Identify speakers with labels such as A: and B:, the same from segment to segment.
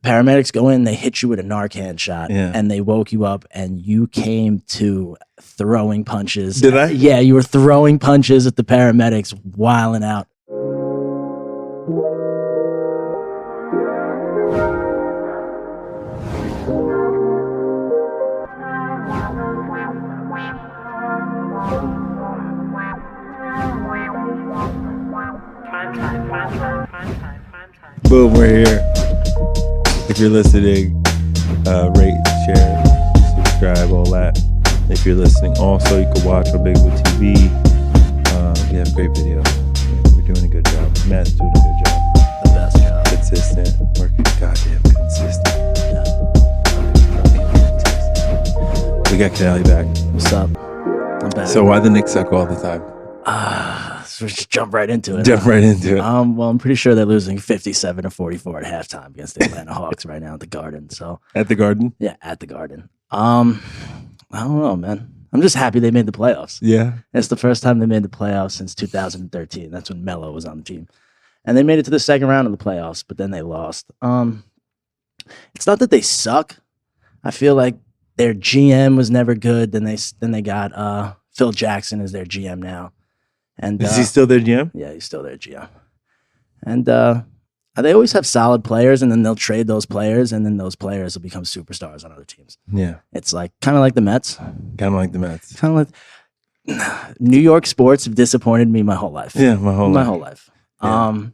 A: paramedics go in, they hit you with a Narcan shot, and they woke you up, and you came to throwing punches.
B: Did I?
A: Yeah, you were throwing punches at the paramedics, wilding out.
B: Boom, we're here. If you're listening, rate, share, subscribe, all that. If you're listening, also, you can watch on Big Blue TV. We have great video. We're doing a good job. Matt's doing a good job.
A: The best job.
B: Consistent. Working goddamn consistent. We got Canali back.
A: What's up? I'm back.
B: So why the Knicks suck all the time?
A: So just jump right into it.
B: Jump right into it.
A: Well, I'm pretty sure they're losing 57-44 at halftime against the Atlanta Hawks right now at the Garden. So
B: At the Garden?
A: yeah, at the Garden. I don't know, man. I'm just happy they made the playoffs.
B: Yeah.
A: It's the first time they made the playoffs since 2013. That's when Melo was on the team, and they made it to the second round of the playoffs, but then they lost. It's not that they suck. I feel like their GM was never good. Then they got Phil Jackson as their GM now. And
B: is he still their GM?
A: Yeah, he's still their GM. And they always have solid players, and then they'll trade those players, and then those players will become superstars on other teams.
B: Yeah.
A: It's like kind of like the Mets.
B: Kind of like the Mets.
A: Kind of like New York sports have disappointed me my whole life.
B: Yeah, my whole life.
A: Yeah.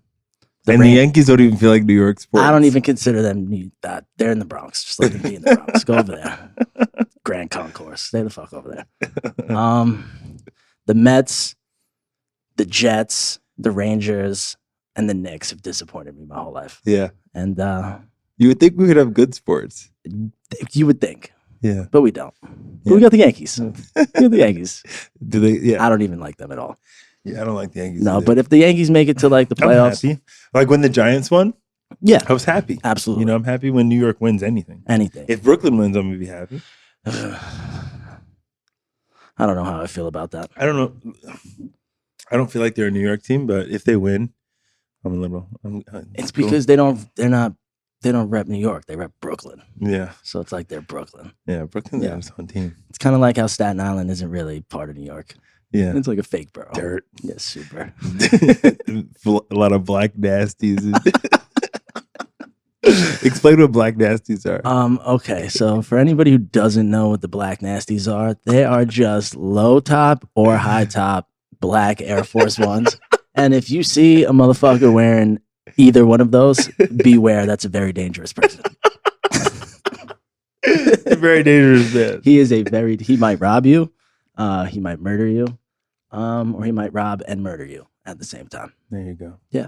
B: And the Yankees don't even feel like New York sports.
A: I don't even consider them that. They're in the Bronx. Just let them be in the Bronx. Go over there. Grand Concourse. Stay the fuck over there. The Mets, the Jets, the Rangers, and the Knicks have disappointed me my whole life.
B: Yeah.
A: And
B: you would think we could have good sports.
A: You would think.
B: Yeah.
A: But we don't.
B: Yeah.
A: But we got the Yankees. We got the Yankees.
B: Do they? Yeah.
A: I don't even like them at all.
B: Yeah, I don't like the Yankees.
A: No,
B: either.
A: but if the Yankees make it to like the playoffs.
B: I'm happy. Like when the Giants won,
A: yeah.
B: I was happy.
A: Absolutely.
B: You know, I'm happy when New York wins anything.
A: Anything.
B: If Brooklyn wins, I'm going to be happy.
A: I don't know how I feel about that.
B: I don't know. I don't feel like they're a New York team, but if they win, I'm a little.
A: It's because they don't rep New York. They rep Brooklyn.
B: Yeah.
A: So it's like they're Brooklyn.
B: Yeah, Brooklyn's its own team.
A: It's kind of like how Staten Island isn't really part of New York.
B: Yeah.
A: It's like a fake borough.
B: Dirt.
A: Yeah, super.
B: A lot of black nasties. Explain what black nasties are.
A: Okay, so for anybody who doesn't know what the black nasties are, they are just low top or high top black Air Force Ones. And if you see a motherfucker wearing either one of those, beware, that's a very dangerous person.
B: Very dangerous man.
A: He might rob you, he might murder you, or he might rob and murder you at the same time.
B: There you go.
A: Yeah.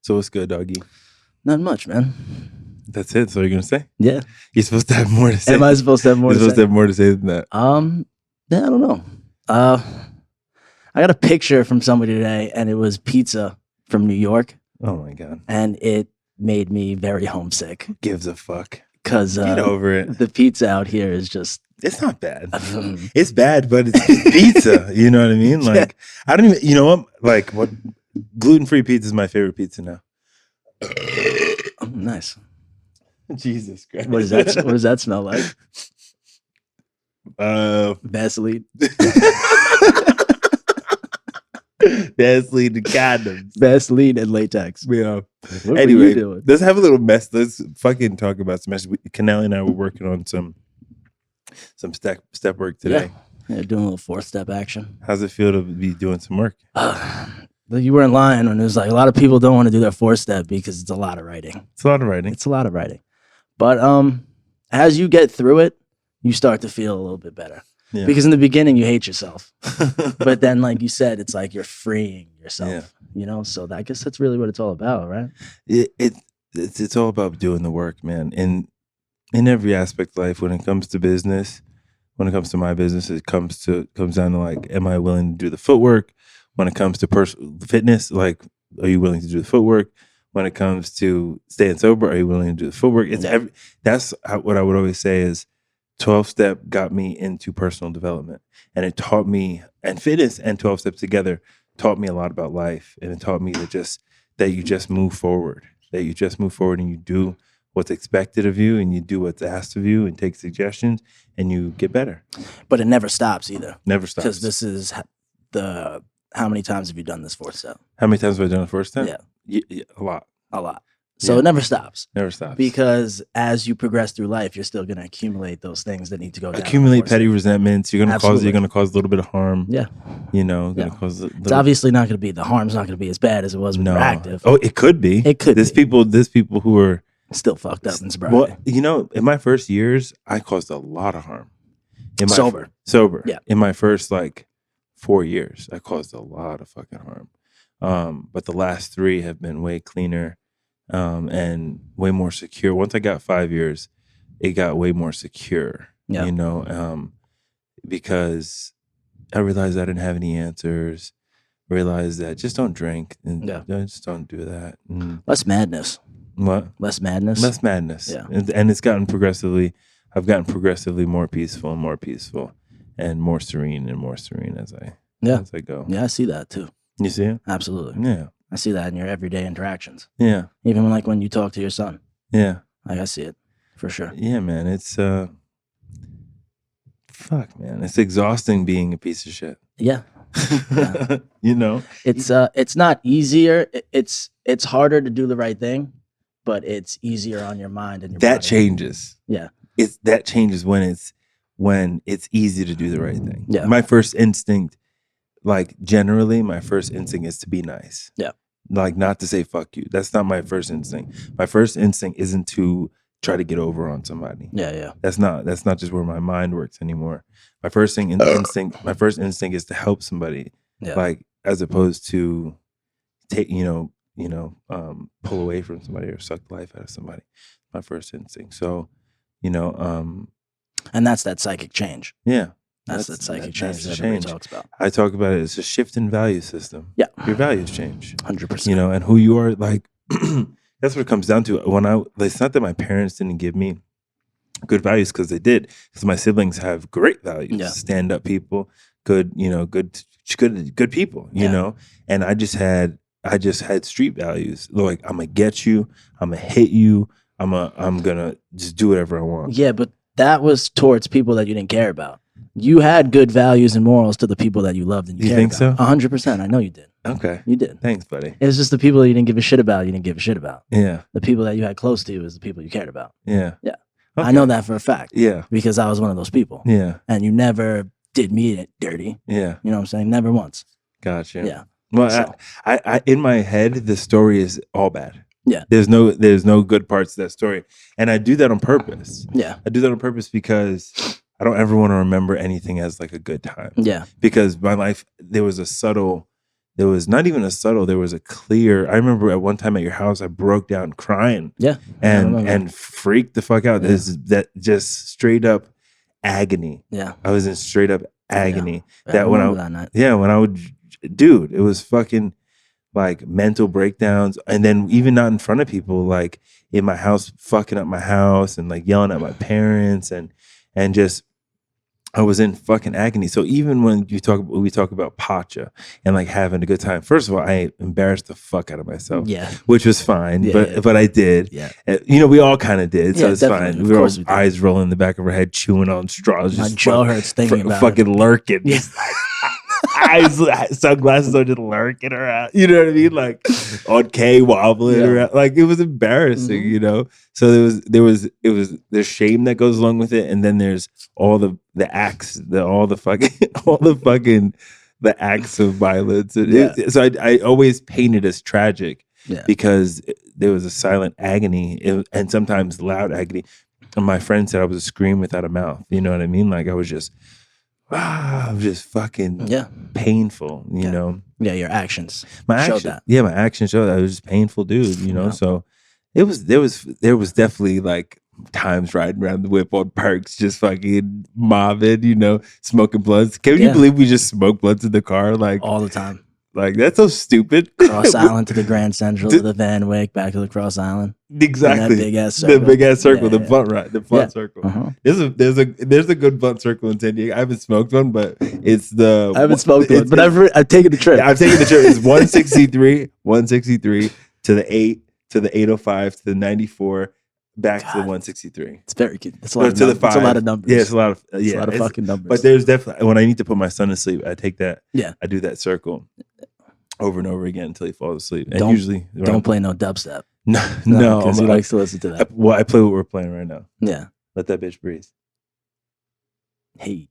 B: So what's good, doggy?
A: Not much, man.
B: That's it. So you're gonna say?
A: Yeah.
B: You're supposed to have more to say.
A: Am I supposed to have more?
B: You're supposed to have more to say than that.
A: Yeah, I don't know. I got a picture from somebody today, and it was pizza from New York.
B: Oh my god!
A: And it made me very homesick.
B: Gives a fuck.
A: Because
B: get over it.
A: The pizza out here is just.
B: It's not bad. It's bad, but it's pizza. You know what I mean? Like I don't even. You know what? Like what? Gluten-free pizza is my favorite pizza now.
A: Oh, nice.
B: Jesus Christ.
A: What does that smell like? Vaseline.
B: Vaseline and condoms.
A: Vaseline and latex.
B: Yeah.
A: What
B: anyway,
A: were you doing?
B: Let's have a little mess. Let's fucking talk about some mess. Canali and I were working on some step work today.
A: Yeah, doing a little fourth-step action.
B: How's it feel to be doing some work?
A: You weren't lying when it was like a lot of people don't want to do their fourth-step because it's a lot of writing.
B: It's a lot of writing.
A: It's a lot of writing. But as you get through it, you start to feel a little bit better. Yeah. Because in the beginning you hate yourself, but then, like you said, it's like you're freeing yourself. You know, so I guess that's really what it's all about, right?
B: It's all about doing the work, man. In every aspect of life, when it comes to business, when it comes to my business, it comes down to like, am I willing to do the footwork? When it comes to fitness, like, are you willing to do the footwork? When it comes to staying sober, are you willing to do the footwork? That's what I would always say is 12-step got me into personal development, and it taught me, and fitness and 12-step together taught me a lot about life, and it taught me that you just move forward, and you do what's expected of you, and you do what's asked of you, and take suggestions, and you get better.
A: But it never stops either.
B: Never stops.
A: Because this is how many times have you done this fourth step?
B: How many times have I done it first time?
A: Yeah.
B: A lot.
A: A lot. So it never stops.
B: Never stops.
A: Because as you progress through life, you're still going to accumulate those things that need to go down.
B: Accumulate petty resentments. You're going to cause a little bit of harm.
A: Yeah.
B: You know, cause
A: it's obviously not going to be, the harm's not going to be as bad as it was when you're active.
B: Oh, it could be.
A: It could
B: There's people who are
A: still fucked up in sobriety.
B: Well, you know, in my first years, I caused a lot of harm.
A: Sober.
B: Yeah. In my first 4 years, I caused a lot of fucking harm. But the last 3 have been way cleaner. And way more secure. Once I got 5 years, it got way more secure, you know, because I realized I didn't have any answers, realized that just don't drink and just don't do that.
A: Less madness.
B: What?
A: Less madness?
B: Less madness.
A: Yeah.
B: And it's gotten I've gotten progressively more peaceful and more serene as I go.
A: Yeah, I see that too.
B: You see it?
A: Absolutely.
B: Yeah.
A: I see that in your everyday interactions.
B: Yeah.
A: Even when you talk to your son.
B: Yeah.
A: I see it for sure.
B: Yeah, man. It's fuck, man. It's exhausting being a piece of shit.
A: Yeah.
B: You know?
A: It's not easier. It's harder to do the right thing, but it's easier on your mind and your
B: body.
A: Changes. Yeah.
B: That changes when it's easy to do the right thing.
A: Yeah.
B: My first instinct, generally, my first instinct is to be nice.
A: Yeah.
B: Not to say fuck you. That's not my first instinct. My first instinct isn't to try to get over on somebody.
A: Yeah, yeah.
B: That's not just where my mind works anymore. My first instinct is to help somebody.
A: Yeah.
B: As opposed to take, pull away from somebody or suck life out of somebody. My first instinct. So,
A: and that's that psychic change.
B: Yeah.
A: That's that psychic change that everybody talks about.
B: I talk about it. It's a shift in value system.
A: Yeah.
B: Your values change.
A: 100%.
B: And who you are, that's what it comes down to. It's not that my parents didn't give me good values, because they did. Because my siblings have great values.
A: Yeah.
B: Stand up people, good people, you know? And I just had street values. I'm gonna get you, I'm gonna hit you, I'm gonna just do whatever I want.
A: Yeah, but that was towards people that you didn't care about. You had good values and morals to the people that you loved and you cared
B: think
A: about.
B: so?
A: 100%. I know you did.
B: Okay.
A: You did.
B: Thanks, buddy.
A: It was just the people that you didn't give a shit about, you didn't give a shit about.
B: Yeah.
A: The people that you had close to you was the people you cared about.
B: Yeah.
A: Yeah.
B: Okay.
A: I know that for a fact.
B: Yeah.
A: Because I was one of those people.
B: Yeah.
A: And you never did me dirty.
B: Yeah.
A: You know what I'm saying? Never once.
B: Gotcha.
A: Yeah.
B: Well,
A: So-
B: I in my head, the story is all bad.
A: Yeah.
B: There's no good parts to that story. And I do that on purpose.
A: Yeah.
B: I do that on purpose because I don't ever want to remember anything as a good time.
A: Yeah.
B: Because my life, there was not even a subtle, there was a clear. I remember at one time at your house, I broke down crying.
A: Yeah.
B: And freaked the fuck out.
A: Yeah.
B: That just straight up agony.
A: Yeah.
B: I was in straight up agony.
A: I remember that night.
B: Yeah, when I would, dude, it was fucking mental breakdowns. And then even not in front of people, in my house, fucking up my house and yelling at my parents and just, I was in fucking agony. So even when we talk about Pacha and having a good time, first of all, I embarrassed the fuck out of myself.
A: Yeah.
B: Which was fine,
A: Yeah,
B: but I did.
A: Yeah.
B: We all kind of did, so
A: Yeah,
B: it's
A: definitely.
B: fine.
A: Of
B: We were all
A: course we did.
B: eyes rolling in the back of our head, chewing on straws.
A: My
B: just
A: jaw hurts thinking about
B: fucking
A: it.
B: lurking.
A: Yeah.
B: Eyes, sunglasses on, just lurking around. You know what I mean? On K, wobbling around. It was embarrassing,
A: Mhm.
B: So there's shame that goes along with it, and then there's all the acts, the acts of violence. So I always paint it as tragic, because there was a silent agony and sometimes loud agony. And my friend said I was a scream without a mouth. You know what I mean? I was just. I'm just fucking painful, you know.
A: Yeah, your actions
B: My
A: showed
B: action,
A: that.
B: yeah, my actions showed that I was just painful, dude.
A: Yeah.
B: So there was definitely times riding around the whip on perks, just fucking mobbing, smoking blunts. Can you believe we just smoked blunts in the car,
A: all the time?
B: That's so stupid.
A: Cross Island to the Grand Central to the Van Wyck, back to the Cross Island.
B: Exactly.
A: And that big ass circle.
B: The big ass circle,
A: Yeah,
B: the
A: yeah.
B: blunt ride, the blunt circle.
A: Uh-huh.
B: There's a good blunt circle in San Diego. I haven't smoked one, but it's the
A: I haven't smoked one, but I've taken the trip.
B: I've taken the trip. It's 163 to the 8 to the 805 to the 94 back to the
A: God.
B: 163.
A: It's very good. It's a lot.
B: Or
A: Of
B: to the
A: numbers. It's a
B: 5.
A: lot of numbers.
B: Yeah, it's a lot of
A: It's a lot of fucking numbers.
B: But there's definitely when I need to put my son to sleep, I take that.
A: Yeah.
B: I do that circle over and over again until he falls asleep. And
A: Don't-
B: usually
A: Don't play no dubstep.
B: No,
A: because he likes to listen to that.
B: I play what we're playing right now.
A: Yeah.
B: Let that bitch breathe.
A: Hey.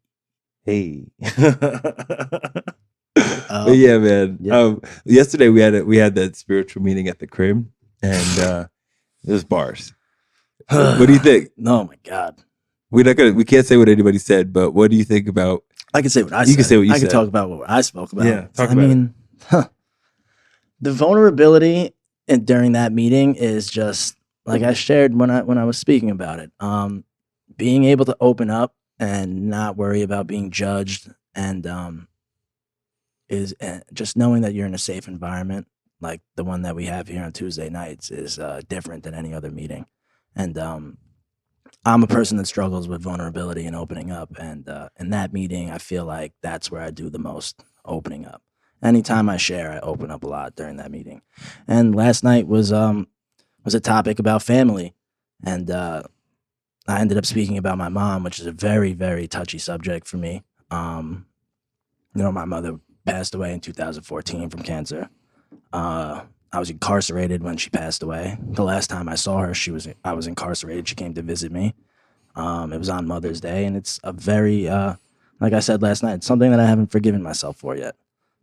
B: But yeah, man.
A: Yeah.
B: Yesterday we had that spiritual meeting at the crib, and it was bars. What do you think?
A: Oh my God.
B: We can't say what anybody said, but what do you think about?
A: I can say what I said.
B: You can say what you
A: I
B: said.
A: can talk about what I spoke about.
B: Yeah, talk about it.
A: The vulnerability during that meeting is just like I shared when I was speaking about it. Being able to open up and not worry about being judged, and is just knowing that you're in a safe environment, like the one that we have here on Tuesday nights, is different than any other meeting. And I'm a person that struggles with vulnerability and opening up, and in that meeting, I feel like that's where I do the most opening up. Anytime I share, I open up a lot during that meeting. And last night was a topic about family, and I ended up speaking about my mom, which is a very, very touchy subject for me. My mother passed away in 2014 from cancer. I was incarcerated when she passed away. The last time I saw her, I was incarcerated. She came to visit me. It was on Mother's Day, and it's a very, like I said last night, it's something that I haven't forgiven myself for yet,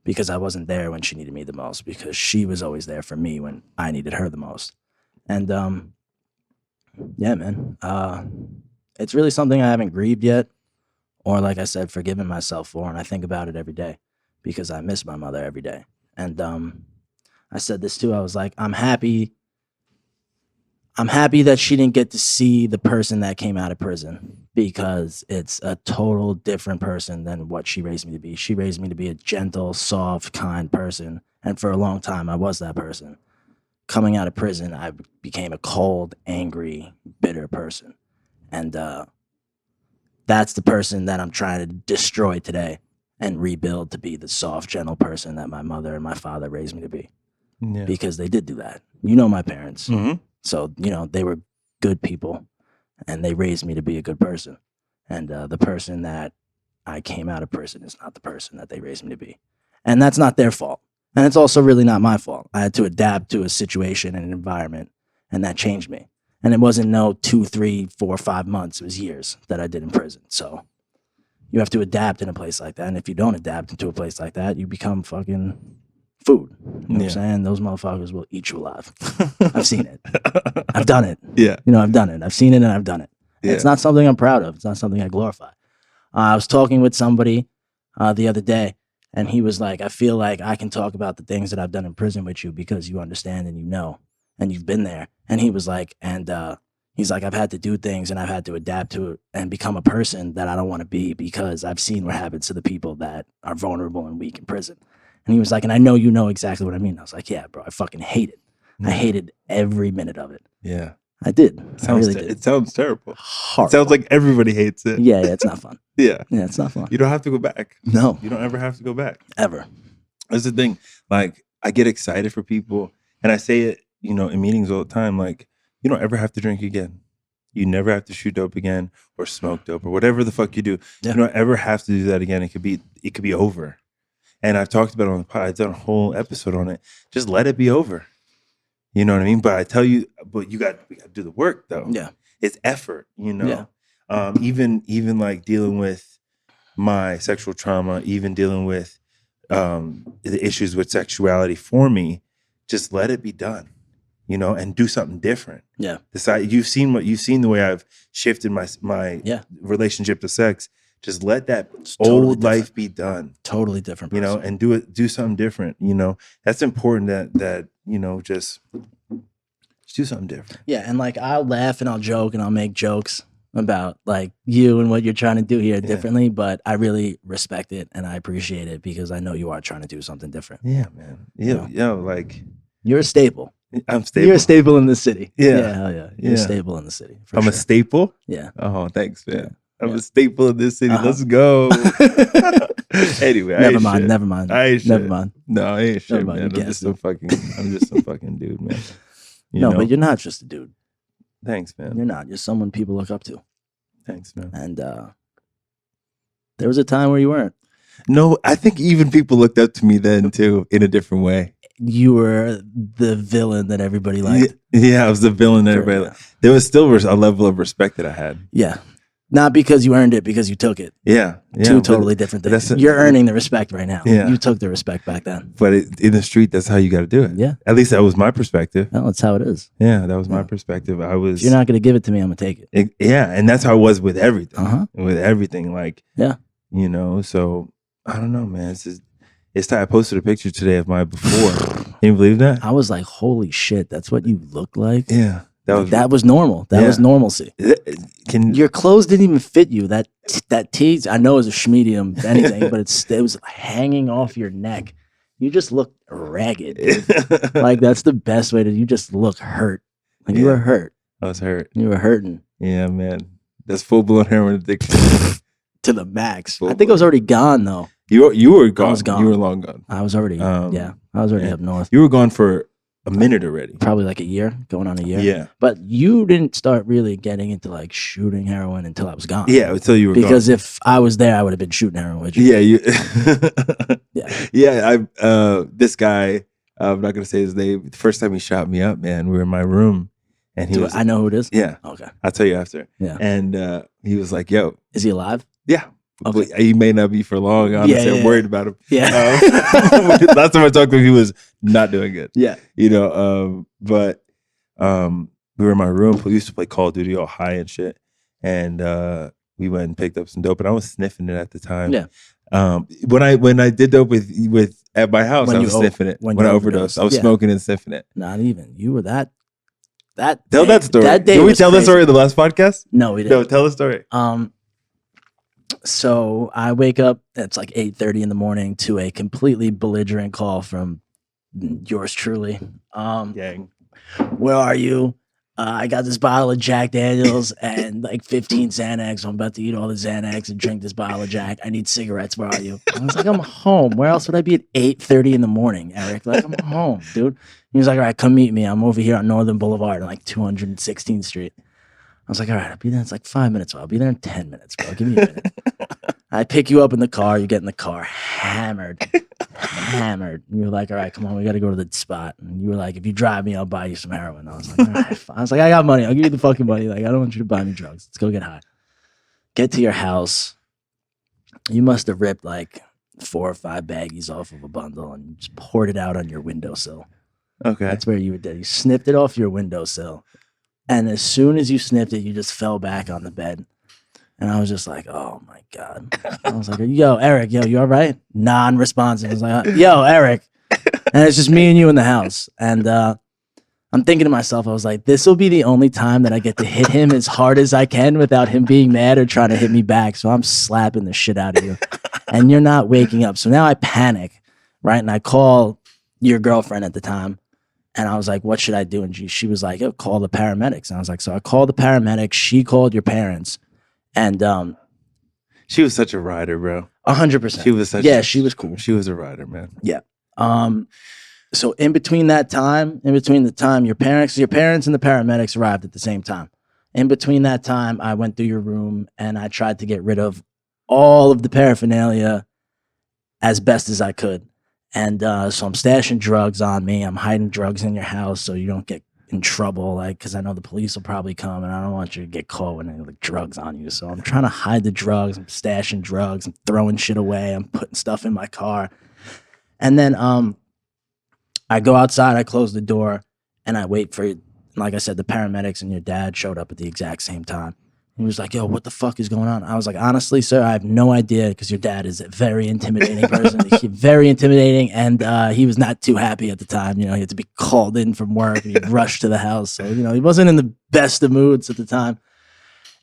A: because I wasn't there when she needed me the most, because she was always there for me when I needed her the most. And yeah, man, it's really something I haven't grieved yet, or like I said, forgiven myself for, and I think about it every day because I miss my mother every day. And I said this too. I was like, I'm happy that she didn't get to see the person that came out of prison, because it's a total different person than what she raised me to be. She raised me to be a gentle, soft, kind person, and for a long time, I was that person. Coming out of prison, I became a cold, angry, bitter person. And that's the person that I'm trying to destroy today and rebuild to be the soft, gentle person that my mother and my father raised me to be.
B: Yeah.
A: Because they did do that. You know my parents.
B: Mm-hmm.
A: So, they were good people, and they raised me to be a good person. And the person that I came out of prison is not the person that they raised me to be. And that's not their fault. And it's also really not my fault. I had to adapt to a situation and an environment, and that changed me. And it wasn't no 2, 3, 4, 5 months. It was years that I did in prison. So you have to adapt in a place like that. And if you don't adapt into a place like that, you become fucking food. You know what I'm saying? Those motherfuckers will eat you alive. I've seen it. I've done it.
B: Yeah.
A: I've done it. I've seen it and I've done it. Yeah. It's not something I'm proud of. It's not something I glorify. I was talking with somebody the other day, and he was like, I feel like I can talk about the things that I've done in prison with you because you understand and you know, and you've been there. And he was like, he's like, I've had to do things and I've had to adapt to it and become a person that I don't want to be, because I've seen what happens to the people that are vulnerable and weak in prison. And he was like, and I know you know exactly what I mean. I was like, yeah, bro, I fucking hate it. I hated every minute of it.
B: Yeah.
A: I did. I really did.
B: It sounds terrible.
A: Horrible.
B: It sounds like everybody hates it.
A: Yeah, it's not fun.
B: Yeah.
A: Yeah, it's not fun.
B: You don't have to go back.
A: No.
B: You don't ever have to go back.
A: Ever.
B: That's the thing. Like, I get excited for people, and I say it, in meetings all the time, like, you don't ever have to drink again. You never have to shoot dope again or smoke dope or whatever the fuck you do. Yeah. You don't ever have to do that again. It could be over. And I've talked about it on the pod. I've done a whole episode on it. Just let it be over. You know what I mean? But I tell you, we got to do the work though.
A: Yeah.
B: It's effort,
A: Yeah.
B: Even like dealing with my sexual trauma, even dealing with the issues with sexuality for me, just let it be done, and do something different.
A: Yeah.
B: Decide you've seen the way I've shifted my relationship to sex. Just let that old life be done.
A: Totally different person.
B: And do something different. That's important that just do something different.
A: Yeah, and like I'll laugh and I'll joke and I'll make jokes about like you and what you're trying to do here differently, but I really respect it and I appreciate it because I know you are trying to do something different.
B: Yeah, man. Like
A: you're a staple.
B: I'm stable.
A: You're a staple in the city.
B: Yeah.
A: Hell yeah. You're a staple in the city.
B: I'm a staple?
A: Yeah.
B: Oh, thanks, man. Yeah. I'm a staple in this city. Let's go. Anyway,
A: never mind.
B: I ain't shit.
A: Never mind.
B: No, I ain't shit, man. I'm just some fucking dude, man.
A: But you're not just a dude.
B: Thanks, man.
A: You're not. You're someone people look up to.
B: Thanks, man.
A: And there was a time where you weren't.
B: No, I think even people looked up to me then too, in a different way.
A: You were the villain that everybody liked.
B: Yeah, I was the villain that everybody liked. There was still a level of respect that I had.
A: Yeah. Not because you earned it, because you took it.
B: Yeah.
A: Two totally different things. You're earning the respect right now.
B: Yeah.
A: You took the respect back then.
B: But in the street, that's how you got to do it.
A: Yeah.
B: At least that was my perspective.
A: No, that's how it is.
B: Yeah, that was my perspective.
A: If you're not going to give it to me, I'm going to take it.
B: Yeah, and that's how it was with everything.
A: Uh-huh.
B: With everything, like,
A: yeah.
B: You know, so I don't know, man. It's time. I posted a picture today of my before. Can you believe that?
A: I was like, holy shit, that's what you look like?
B: Yeah.
A: That was normal. That was normalcy. Your clothes didn't even fit you. That tee, I know is a schmedium, anything, but it was hanging off your neck. You just look ragged. Like, that's the best way to. You just look hurt. Like, you were hurt.
B: I was hurt.
A: You were hurting.
B: Yeah, man. That's full blown heroin addiction
A: to the max. I think I was already gone though.
B: You were gone.
A: I was gone.
B: You were long gone.
A: I was already. I was already up north.
B: You were gone for a minute already.
A: Probably like a year, going on a year.
B: Yeah.
A: But you didn't start really getting into like shooting heroin until I was gone.
B: Yeah, until you were
A: because
B: gone.
A: If I was there, I would have been shooting heroin with you.
B: Yeah, Yeah, this guy, I'm not gonna say his name. The first time he shot me up, man, we were in my room and he was.
A: I know who it is?
B: Yeah.
A: Okay.
B: I'll tell you after.
A: Yeah.
B: And he was like, yo.
A: Is he alive?
B: Yeah.
A: Okay.
B: But he may not be for long. Honestly, I'm worried about him.
A: Yeah.
B: Last time I talked to him, he was not doing good.
A: Yeah.
B: You know, but we were in my room. We used to play Call of Duty all high and shit. And we went and picked up some dope. And I was sniffing it at the time.
A: Yeah.
B: When I did dope with at my house, I was sniffing it. When I overdosed, I was smoking and sniffing it.
A: Not even. You were that.
B: Tell that story. Did we tell that story in the last podcast?
A: No, we didn't.
B: No, tell the story.
A: So I wake up, it's like 8:30 in the morning to a completely belligerent call from yours truly.
B: Gang.
A: Where are you? I got this bottle of Jack Daniels and like 15 Xanax. I'm about to eat all the Xanax and drink this bottle of Jack. I need cigarettes. Where are you? I was like, I'm home. Where else would I be at 8:30 in the morning, Eric? Like, I'm home, dude. He was like, all right, come meet me. I'm over here on Northern Boulevard on like 216th Street. I was like, all right, I'll be there. It's like 5 minutes. I'll be there in 10 minutes, bro. Give me a minute. I pick you up in the car. You get in the car, hammered. And you were like, all right, come on. We got to go to the spot. And you were like, if you drive me, I'll buy you some heroin. I was like, all right, fine. I was like, I got money. I'll give you the fucking money. Like, I don't want you to buy me drugs. Let's go get high. Get to your house. You must have ripped like 4 or 5 baggies off of a bundle and just poured it out on your windowsill.
B: Okay.
A: That's where you were dead. You sniffed it off your windowsill. And as soon as you sniffed it, you just fell back on the bed. And I was just like, oh my God. I was like, yo, Eric, you all right? Non-responsive. I was like, yo, Eric. And it's just me and you in the house. And I'm thinking to myself, I was like, this will be the only time that I get to hit him as hard as I can without him being mad or trying to hit me back. So I'm slapping the shit out of you. And you're not waking up. So now I panic, right? And I call your girlfriend at the time. And I was like, what should I do? And she was like, oh, call the paramedics. And I was like, so I called the paramedics. She called your parents. And
B: she was such a rider, bro.
A: 100%.
B: She was such
A: she was cool.
B: She was a rider, man.
A: Yeah. So in between the time your parents and the paramedics arrived at the same time. In between that time, I went through your room and I tried to get rid of all of the paraphernalia as best as I could. And so I'm stashing drugs on me. I'm hiding drugs in your house so you don't get in trouble, like, because I know the police will probably come and I don't want you to get caught with any like drugs on you. So I'm trying to hide the drugs. I'm stashing drugs. I'm throwing shit away. I'm putting stuff in my car. And then I go outside. I close the door and I wait for, like I said, the paramedics and your dad showed up at the exact same time. He was like, yo, what the fuck is going on? I was like, honestly, sir, I have no idea because your dad is a very intimidating person. He's very intimidating. And he was not too happy at the time. You know, he had to be called in from work and he rushed to the house. So, you know, he wasn't in the best of moods at the time.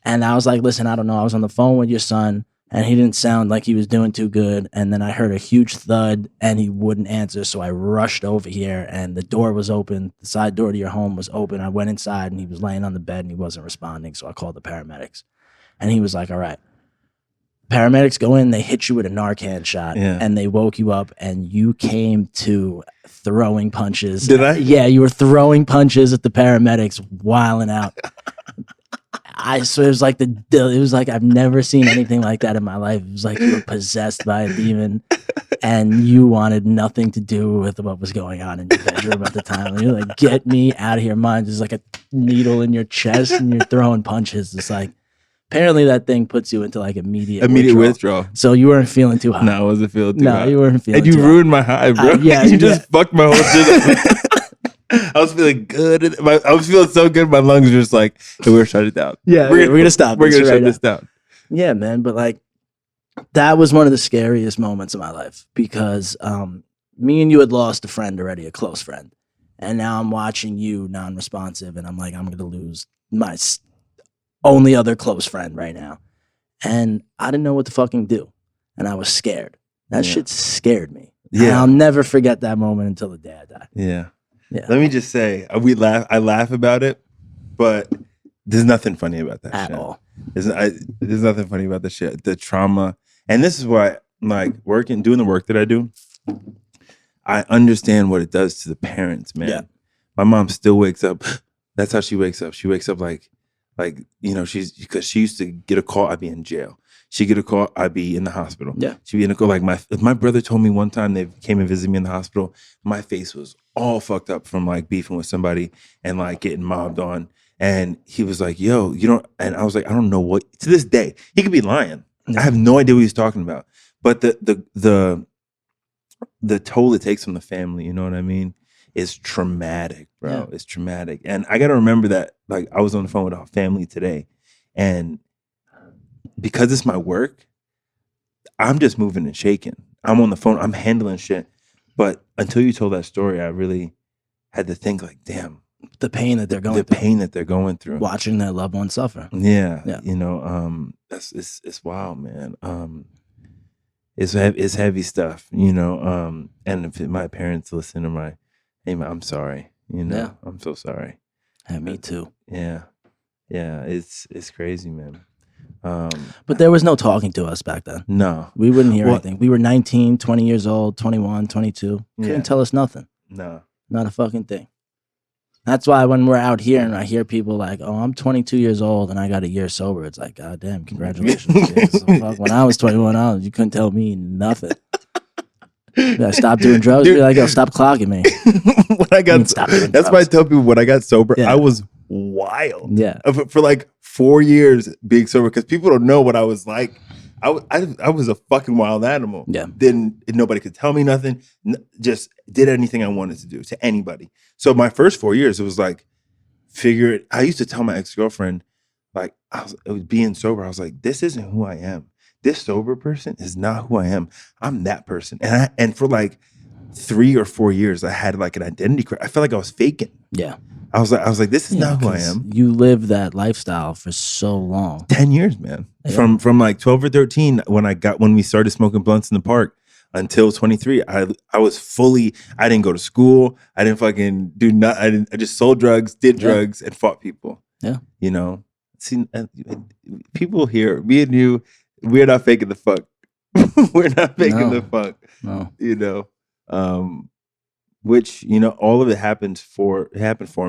A: And I was like, listen, I don't know. I was on the phone with your son and he didn't sound like he was doing too good. And then I heard a huge thud and he wouldn't answer. So I rushed over here and the door was open. The side door to your home was open. I went inside and he was laying on the bed and he wasn't responding. So I called the paramedics and he was like, all right, paramedics go in, they hit you with a Narcan shot,
B: Yeah.
A: and they woke you up, and you came to throwing punches.
B: Did I?
A: Yeah, you were throwing punches at the paramedics, wilding out. So it was like it was like I've never seen anything like that in my life. It was like you were possessed by a demon, and you wanted nothing to do with what was going on in your bedroom at the time. And you're like, get me out of here, mind. There's like a needle in your chest, and you're throwing punches. It's like, apparently that thing puts you into like immediate
B: withdrawal.
A: So you weren't feeling too hot.
B: No, I wasn't feeling too hot.
A: No, you weren't feeling
B: and you
A: too
B: ruined my high, bro.
A: Yeah,
B: you just fucked my whole shit up. I was feeling good. I was feeling so good. My lungs were just like, hey, we're shut it down.
A: Yeah, we're gonna stop.
B: We're gonna shut
A: right
B: this down.
A: Yeah, man. But like, that was one of the scariest moments of my life because me and you had lost a friend already, a close friend, and now I'm watching you non-responsive, and I'm like, I'm gonna lose my only other close friend right now, and I didn't know what to fucking do, and I was scared. That shit scared me. Yeah, and I'll never forget that moment until the day I die.
B: Yeah.
A: Yeah.
B: Let me just say, I laugh about it, but there's nothing funny about that
A: At
B: shit.
A: all.
B: There's nothing funny about the shit. The trauma. And this is why, like, doing the work that I do, I understand what it does to the parents, man.
A: Yeah.
B: My mom still wakes up. That's how she wakes up. She wakes up like, because she used to get a call, I'd be in jail. She'd get a call, I'd be in the hospital.
A: Yeah.
B: She'd be in a call. Like my brother told me one time they came and visited me in the hospital, my face was all fucked up from like beefing with somebody and like getting mobbed on. And he was like, yo, you don't, and I was like, I don't know what, to this day, he could be lying.
A: Yeah.
B: I have no idea what he's talking about. But the toll it takes on the family, you know what I mean, is traumatic, bro.
A: Yeah.
B: It's traumatic. And I gotta remember that, like, I was on the phone with our family today, and because it's my work, I'm just moving and shaking. I'm on the phone, I'm handling shit. But until you told that story, I really had to think like, damn.
A: The pain that they're going through.
B: The pain that they're going through.
A: Watching their loved one suffer.
B: Yeah.
A: Yeah.
B: You know, it's wild, man. It's heavy stuff, you know. And if my parents listen to my, hey, I'm sorry. You know,
A: Yeah.
B: I'm so sorry.
A: Yeah, me too.
B: Yeah. Yeah. It's crazy, man.
A: But there was no talking to us back then.
B: No.
A: We wouldn't hear anything. We were 19, 20 years old, 21, 22. Couldn't tell us nothing.
B: No.
A: Not a fucking thing. That's why when we're out here and I hear people like, oh, I'm 22 years old and I got a year sober, it's like, God damn, congratulations. Yeah, so fuck, when I was 21, you couldn't tell me nothing. Yeah, stop doing drugs.
B: Dude.
A: Be like, yo, stop clogging me.
B: When I got, that's why I tell people when I got sober,
A: Yeah.
B: I was wild.
A: Yeah.
B: For like 4 years being sober, because people don't know what I was like. I was a fucking wild animal.
A: Yeah.
B: Then nobody could tell me nothing. Just did anything I wanted to do to anybody. So my first 4 years, it was like, figure it. I used to tell my ex-girlfriend, like, it was being sober. I was like, this isn't who I am. This sober person is not who I am. I'm that person. And for like 3 or 4 years, I had like an identity crisis. I felt like I was faking.
A: Yeah.
B: I was like, this is not who I
A: 'cause
B: am.
A: You lived that lifestyle for so long.
B: 10 years, man.
A: Yeah.
B: From like 12 or 13, when we started smoking blunts in the park, until 23, I was fully, I didn't go to school. I didn't fucking do nothing. I just sold drugs, did drugs, and fought people.
A: Yeah.
B: You know? See, people here, me and you, we're not faking the fuck. We're not faking the fuck.
A: No.
B: You know? Which, you know, all of it happened for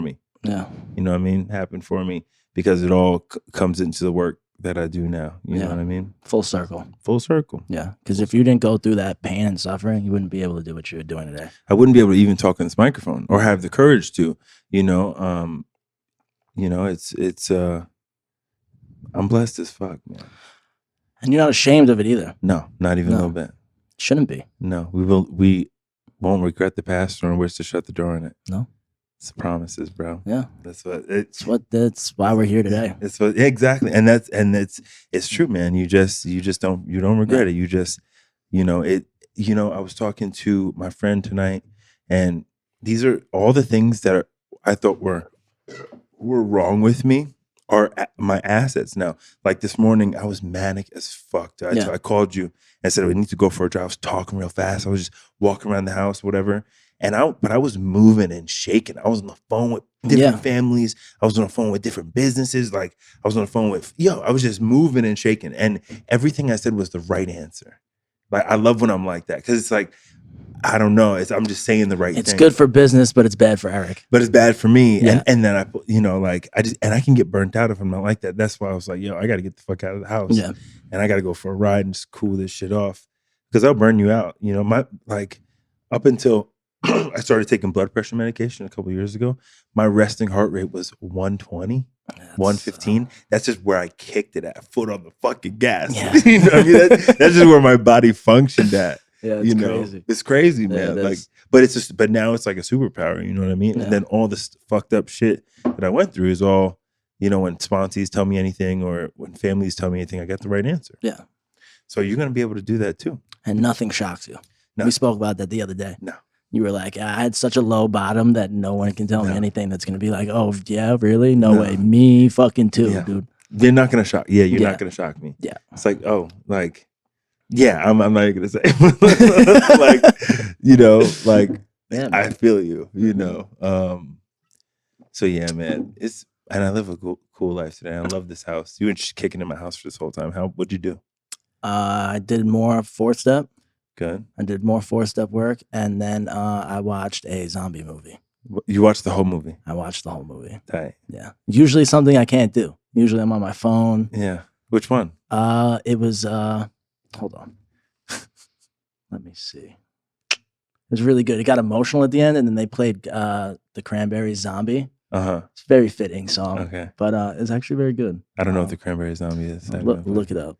B: me.
A: Yeah.
B: You know what I mean? Happened for me because it all comes into the work that I do now. You know what I mean?
A: Full circle.
B: Full circle.
A: Yeah. Because if you didn't go through that pain and suffering, you wouldn't be able to do what you're doing today.
B: I wouldn't be able to even talk on this microphone or have the courage to, you know. It's I'm blessed as fuck, man.
A: And you're not ashamed of it either.
B: No, not even a little bit.
A: Shouldn't be.
B: No, we won't regret the past or wish to shut the door on it.
A: No.
B: It's promises, bro.
A: Yeah.
B: That's what
A: That's why we're here today.
B: It's what exactly. And it's true, man. You don't regret it. You just, you know, I was talking to my friend tonight, and these are all the things that I thought were wrong with me are my assets now. Like this morning, I was manic as fuck. I called you and said we need to go for a drive. I was talking real fast. I was just walking around the house, whatever. But I was moving and shaking. I was on the phone with different families. I was on the phone with different businesses. Like I was on the phone with, I was just moving and shaking. And everything I said was the right answer. Like I love when I'm like that. Cause it's like, I don't know. I'm just saying the right thing.
A: It's good for business, but it's bad for Eric.
B: But it's bad for me.
A: Yeah.
B: And then I can get burnt out if I'm not like that. That's why I was like, I got to get the fuck out of the house.
A: Yeah.
B: And I got to go for a ride and just cool this shit off. Because I'll burn you out. Up until I started taking blood pressure medication a couple years ago, my resting heart rate was 120, 115. That's just where I kicked it at, foot on the fucking gas.
A: Yeah.
B: You know what I mean? That's just where my body functioned at.
A: Yeah, it's crazy.
B: It's crazy, man. But now it's like a superpower. You know what I mean?
A: Yeah.
B: And then all this fucked up shit that I went through is all, when sponsees tell me anything or when families tell me anything, I got the right answer.
A: Yeah.
B: So you're gonna be able to do that too.
A: And nothing shocks you.
B: No.
A: We spoke about that the other day.
B: No.
A: You were like, I had such a low bottom that no one can tell me anything that's gonna be like, oh yeah, really? No way. Me fucking too, dude.
B: They're not gonna shock. Yeah, you're not gonna shock me.
A: Yeah.
B: It's like, yeah, I'm not even gonna say I feel you, So yeah, man. And I live a cool life today. I love this house. You were just kicking in my house for this whole time. What'd you do?
A: I did more 4-step.
B: Good.
A: I did more 4-step work, and then I watched a zombie movie.
B: You watched the whole movie?
A: I watched the whole movie.
B: Tight.
A: Yeah. Usually something I can't do. Usually I'm on my phone.
B: Yeah. Which one?
A: It was hold on. Let me see. It was really good. It got emotional at the end, and then they played the Cranberries Zombie.
B: Uh-huh.
A: It's a very fitting song.
B: Okay.
A: But it's actually very good.
B: I don't know what the Cranberry Zombie is.
A: Look it up.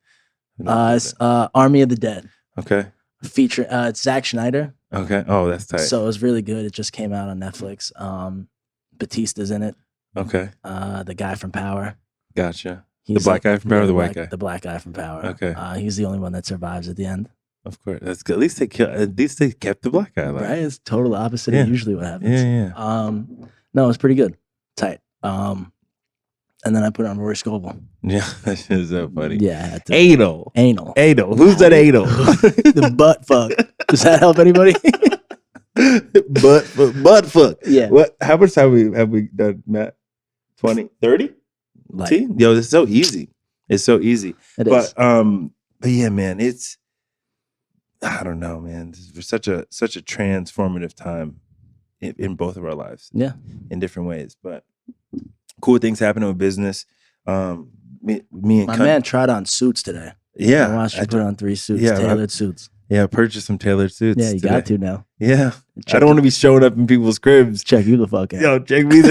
A: It's Army of the Dead.
B: Okay.
A: Feature it's Zack Schneider.
B: Okay. Oh, that's tight.
A: So it was really good. It just came out on Netflix. Batista's in it.
B: Okay.
A: The guy from Power.
B: Gotcha. The black guy from Power or the white guy?
A: The black guy from Power.
B: Okay.
A: He's the only one that survives at the end.
B: Of course. That's good. At least they kept the black guy alive.
A: Right? It's total opposite of usually what happens.
B: Yeah.
A: No, it's pretty good. Tight. And then I put on Rory Scovel.
B: Yeah, that shit is so funny.
A: Yeah, I had to.
B: Anal. Who's that anal?
A: The butt fuck. Does that help anybody?
B: butt fuck.
A: Yeah.
B: What? How much have we done, Matt? 20, 30? See? Yo, it's so easy. It's so easy.
A: It is.
B: But yeah, man, I don't know, man. This is such a transformative time in both of our lives.
A: Yeah.
B: In different ways. But cool things happening with business. Me and
A: my man tried on suits today.
B: Yeah.
A: I watched you put on 3 suits, tailored suits.
B: Yeah, I purchased some tailored suits.
A: Yeah, you
B: today.
A: got to now.
B: Yeah. I don't want to be showing up in people's cribs.
A: Check you the fuck out.
B: Yo, check me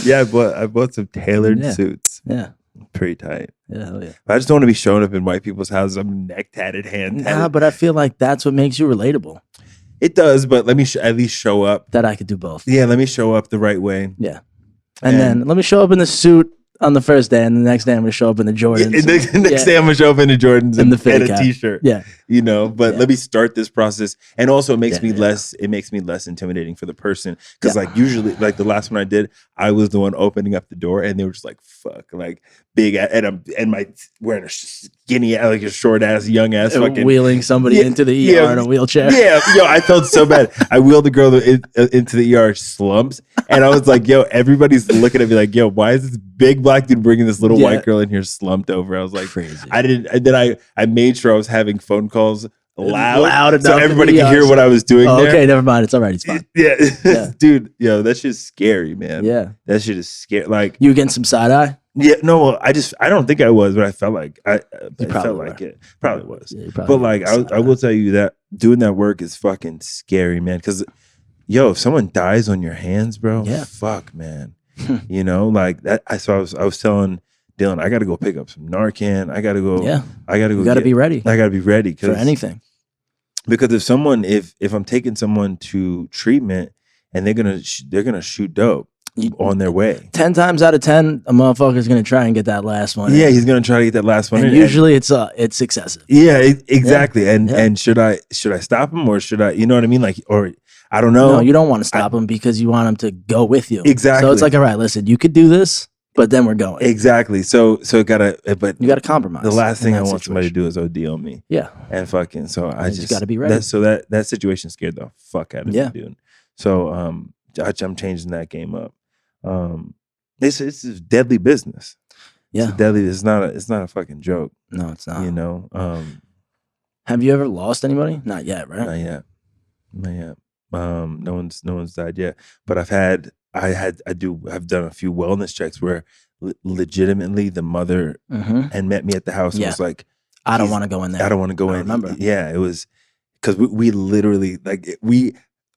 B: Yeah, I bought some tailored suits.
A: Yeah.
B: Pretty tight.
A: Yeah, hell yeah.
B: I just don't want to be showing up in white people's houses. I'm neck tatted, hand tatted.
A: Nah, but I feel like that's what makes you relatable.
B: It does, but let me at least show up.
A: That I could do both.
B: Yeah, let me show up the right way.
A: Yeah. And then let me show up in the suit on the first day, and the next day I'm going to show up in the Jordans.
B: The next day I'm going to show up in the Jordans and a t-shirt.
A: Yeah.
B: But let me start this process. And also it makes me less intimidating for the person. Because usually, like the last one I did, I was the one opening up the door and they were just like, fuck, like big, and my wearing a skinny, like a short ass, young ass fucking.
A: Wheeling somebody into the ER in a wheelchair.
B: Yeah, yo, I felt so bad. I wheeled the girl into the ER slumps. And I was like, yo, everybody's looking at me like, yo, why is this big black dude bringing this little white girl in here slumped over? I was like,
A: crazy.
B: I made sure I was having phone calls loud
A: enough
B: so everybody could hear what I was doing there.
A: Okay, never mind. It's all right. It's fine.
B: Yeah. Dude, yo, that shit's scary, man.
A: Yeah.
B: That shit is scary. Like,
A: you getting some side eye?
B: Yeah, no, I don't think I was, but I felt like it. Probably was.
A: Yeah,
B: but like I will tell you that doing that work is fucking scary, man. Because yo, if someone dies on your hands, bro, fuck, man. Like that. I was telling Dylan, I got to go pick up some Narcan. I got to go.
A: Yeah.
B: I got to go.
A: You got to be ready.
B: I got to be ready
A: for anything.
B: Because if I'm taking someone to treatment and they're gonna shoot dope on their way,
A: 10 times out of 10, a motherfucker's gonna try and get that last one.
B: Yeah, he's gonna try to get that last one.
A: And usually it's excessive.
B: Yeah, exactly. And should I stop him or should I? You know what I mean? Like, or I don't know.
A: No, you don't want to stop him because you want him to go with you.
B: Exactly.
A: So it's like, all right, listen, you could do this, but then we're going.
B: But you gotta compromise. The last thing I want somebody to do is OD on me.
A: Yeah.
B: And fucking, so I just
A: gotta be ready.
B: That situation scared the fuck out of me, dude. So I'm changing that game up. It's a deadly business.
A: Yeah.
B: It's a deadly. It's not a fucking joke.
A: No, it's not.
B: You know.
A: Have you ever lost anybody? Not yet, right?
B: Not yet. No one's died yet. But I've done a few wellness checks where legitimately the mother and met me at the house and was like,
A: I don't want to go in there.
B: I don't want to go in.
A: Remember?
B: Yeah, it was because we literally like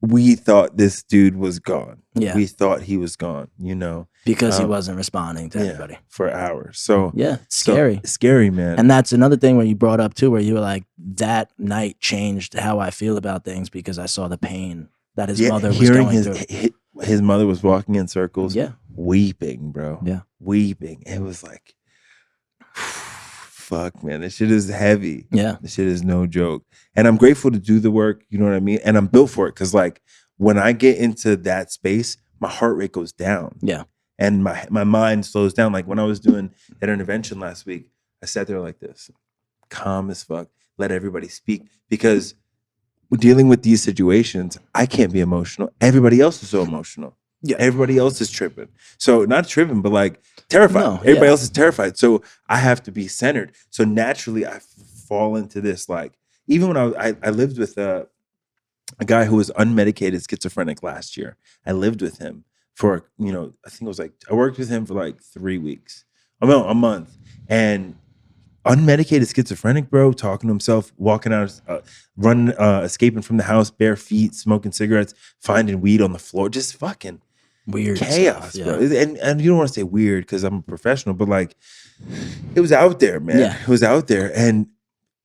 B: we thought this dude was gone.
A: Yeah.
B: We thought he was gone, you know.
A: Because he wasn't responding to anybody.
B: For hours. So
A: yeah, it's scary.
B: Scary, man.
A: And that's another thing where you brought up too, where you were like, that night changed how I feel about things because I saw the pain that his mother was going through.
B: His mother was walking in circles, weeping, bro.
A: Yeah.
B: Weeping. It was like, fuck, man. This shit is heavy.
A: Yeah.
B: This shit is no joke. And I'm grateful to do the work, you know what I mean? And I'm built for it because, like, when I get into that space, my heart rate goes down.
A: Yeah.
B: And my mind slows down. Like when I was doing that intervention last week, I sat there like this, calm as fuck, let everybody speak. Because dealing with these situations, I can't be emotional. Everybody else is so emotional. Yeah. Everybody else is tripping. So not tripping, but like terrified. No, everybody else is terrified. So I have to be centered. So naturally I fall into this. Like even when I lived with a guy who was unmedicated schizophrenic last year. I lived with him for, you know, I think it was like, I worked with him for like 3 weeks, a month. And unmedicated schizophrenic, bro, talking to himself, walking out, running, escaping from the house, bare feet, smoking cigarettes, finding weed on the floor, just fucking
A: weird
B: chaos,
A: stuff,
B: bro. And you don't want to say weird because I'm a professional, but like, it was out there, man. Yeah. It was out there. And,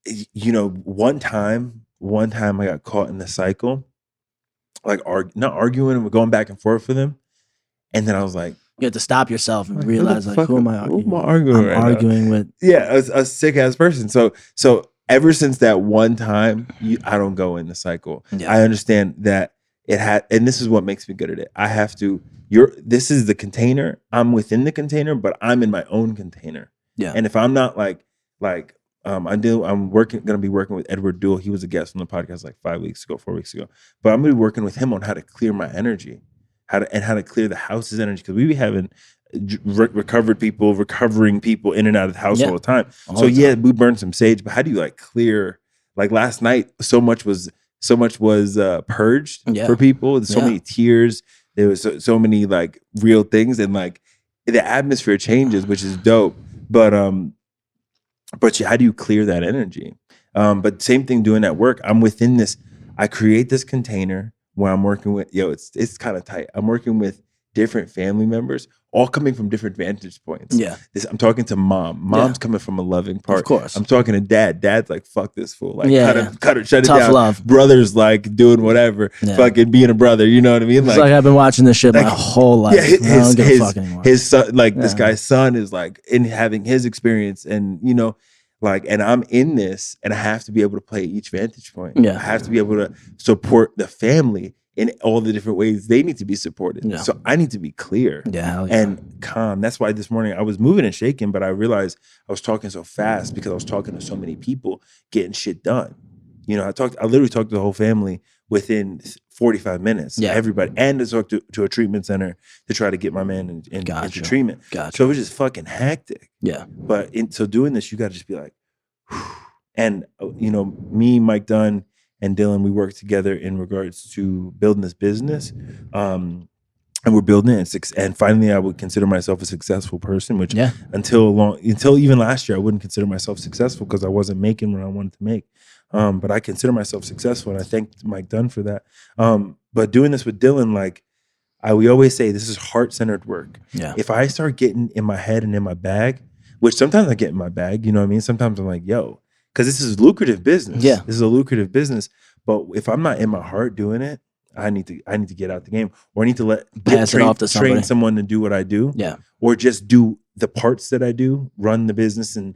B: you know, one time I got caught in the cycle, like not arguing, but going back and forth with him. And then I was like,
A: you have to stop yourself and realize, like, who am I arguing?
B: I'm
A: arguing with.
B: Yeah, a sick ass person. So ever since that one time, I don't go in the cycle. Yeah. I understand that and this is what makes me good at it. I have to. This is the container. I'm within the container, but I'm in my own container. Yeah. And if I'm not like. I'm going to be working with Edward Duell. He was a guest on the podcast like 4 weeks ago. But I'm going to be working with him on how to clear my energy, how to clear the house's energy. Because we be having recovering people in and out of the house all the time. We burned some sage, but how do you like clear? Like last night, so much was purged for people. There's so many tears. There was so many like real things, and like the atmosphere changes, which is dope. But how do you clear that energy? But same thing doing that work. I'm within this. I create this container where I'm working with. It's kind of tight. I'm working with different family members, all coming from different vantage points. Yeah. I'm talking to mom. Mom's coming from a loving part. Of course. I'm talking to dad. Dad's like, fuck this fool. Like, cut it, shut
A: Tough
B: it down.
A: Love.
B: Brother's like doing whatever. Fucking being a brother. You know what I mean?
A: It's like I've been watching this shit my whole life. Yeah,
B: I don't give a fuck anymore. His son, this guy's son is like in having his experience, and you know, like, and I'm in this, and I have to be able to play each vantage point. Yeah. I have to be able to support the family in all the different ways they need to be supported. Yeah. So I need to be clear and calm. That's why this morning I was moving and shaking, but I realized I was talking so fast because I was talking to so many people getting shit done. You know, I literally talked to the whole family within 45 minutes. Yeah. Everybody. And I talked to a treatment center to try to get my man into treatment. Gotcha. So it was just fucking hectic. Yeah. But so doing this, you got to just be like, whew. And, you know, me, Mike Dunn, and Dylan, we work together in regards to building this business. And we're building it. And finally, I would consider myself a successful person, which until even last year, I wouldn't consider myself successful because I wasn't making what I wanted to make. But I consider myself successful, and I thank Mike Dunn for that. But doing this with Dylan, like we always say, this is heart-centered work. Yeah. If I start getting in my head and in my bag, which sometimes I get in my bag, you know what I mean? Sometimes I'm like, yo, because this is lucrative business. Yeah. This is a lucrative business. But if I'm not in my heart doing it, I need to get out the game, or I need to train someone to do what I do. Yeah. Or just do the parts that I do, run the business and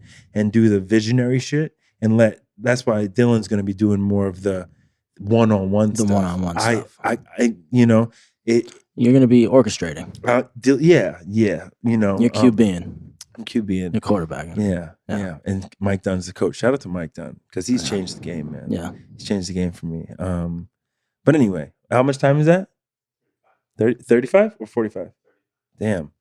B: do the visionary shit, and that's why Dylan's going to be doing more of the one-on-one stuff. The one-on-one stuff. You know,
A: you're going to be orchestrating.
B: You know,
A: you're QBing.
B: I'm QBing.
A: You're quarterbacking.
B: Yeah. And Mike Dunn's the coach. Shout out to Mike Dunn because he's changed the game, man. Yeah. He's changed the game for me. But anyway, how much time is that? 35 or 45? Damn.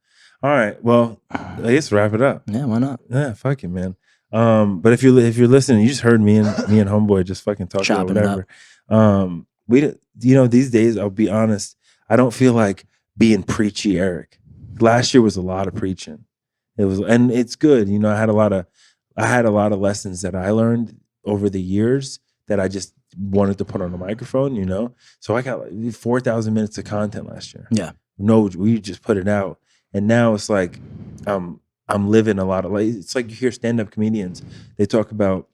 B: All right. Well, I guess wrap it up.
A: Yeah, why not?
B: Yeah, fuck it, man. But if you're listening, you just heard me and Homeboy just fucking talking about
A: Chopping it
B: whatever. These days, I'll be honest, I don't feel like being preachy Eric. Last year was a lot of preaching. And it's good. I had a lot of lessons that I learned over the years that I just wanted to put on a microphone, So I got like 4,000 minutes of content last year.
A: Yeah.
B: No, we just put it out. And now it's like I'm living a lot of life. It's like you hear stand-up comedians, they talk about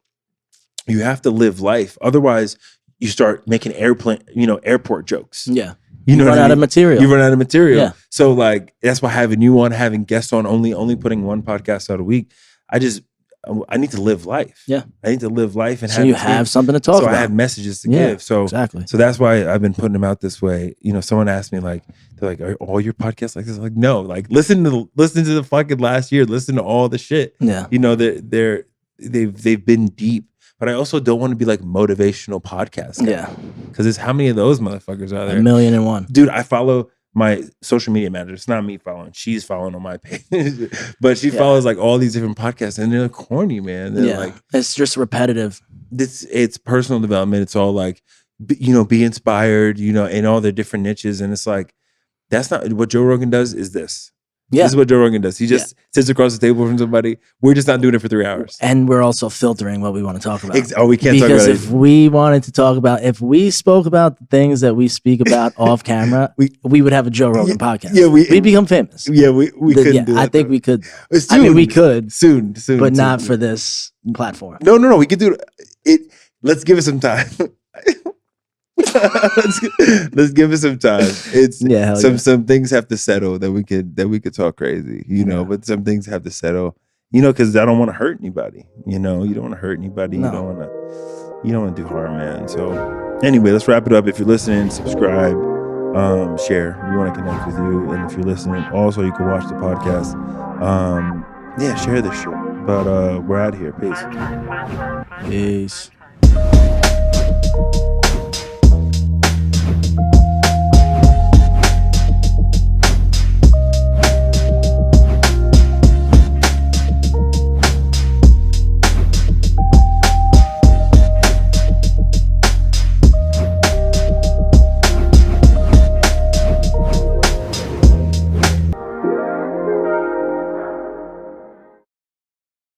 B: you have to live life. Otherwise, you start making airport jokes.
A: Yeah.
B: You
A: run out of material.
B: You run out of material.
A: Yeah.
B: So like that's why having you on, having guests on, only putting one podcast out a week. I need to live life.
A: Yeah.
B: I need to live life and
A: so you have something to talk about.
B: So I have messages to give. So
A: exactly.
B: So that's why I've been putting them out this way. Someone asked me they're like, are all your podcasts like this? I'm like, no, like listen to the fucking last year. Listen to all the shit.
A: Yeah.
B: They've been deep. But I also don't want to be like motivational podcast guy.
A: Yeah.
B: Because there's how many of those motherfuckers are there?
A: 1,000,001.
B: Dude, I follow my social media manager. It's not me following. She's following on my page. But she follows like all these different podcasts and they're corny, man. They're like,
A: it's just repetitive.
B: It's personal development. It's all like, be inspired, in all their different niches. And it's like, that's not what Joe Rogan does is this.
A: Yeah.
B: This is what Joe Rogan does. He just sits across the table from somebody. We're just not doing it for 3 hours.
A: And we're also filtering what we want to talk about.
B: We can't talk about it.
A: Because if we spoke about the things that we speak about off camera, we would have a Joe Rogan podcast. Yeah, we'd become famous.
B: Yeah, we couldn't do that.
A: I think we could.
B: Soon,
A: we could.
B: Soon.
A: But not for this platform.
B: No. We could do it. Let's give it some time. Let's give it some time. It's some things have to settle that we could talk crazy, but some things have to settle, because I don't want to hurt anybody. You don't want to hurt anybody.
A: No.
B: You don't want to do harm, man. So anyway, let's wrap it up. If you're listening, subscribe, share. We want to connect with you. And if you're listening, also you can watch the podcast. Share this shit. But we're out of here. Peace.
A: Peace.